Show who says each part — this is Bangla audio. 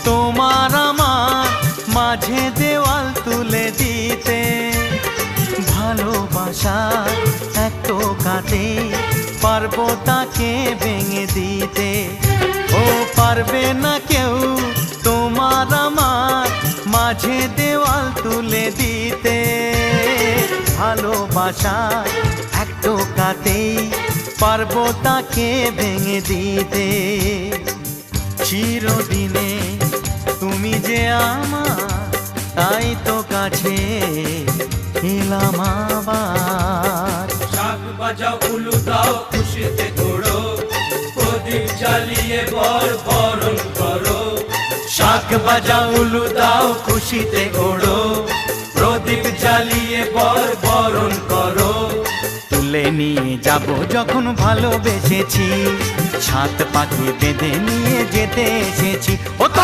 Speaker 1: তোমার আমার মাঝে দেওয়াল তুলে দিতে। ভালোবাসা এক টোকাতে পারবো তাকে ভেঙে দিতে। ও পারবে না কেউ তোমার আমার মাঝে দেওয়াল তুলে দিতে। ভালোবাসা এক টোকাতেই পারবো তাকে ভেঙে দিতে। চিরদিনে তুমি যে আমার, তাই তো কাছে এলাম আবার।
Speaker 2: শাক বাজাও উলু দাও খুশিতে ঘোড়ো, প্রদীপ জ্বালিয়ে বরণ করো।
Speaker 1: শাক বাজাও উলু দাও খুশিতে ঘোড়ো,
Speaker 2: প্রদীপ জ্বালিয়ে বরণ করো।
Speaker 1: তুলে নিয়ে যাব যখন ভালোবেসেছি, ছাদ পাখি বেঁধে নিয়ে যেতে এসেছি। ও তো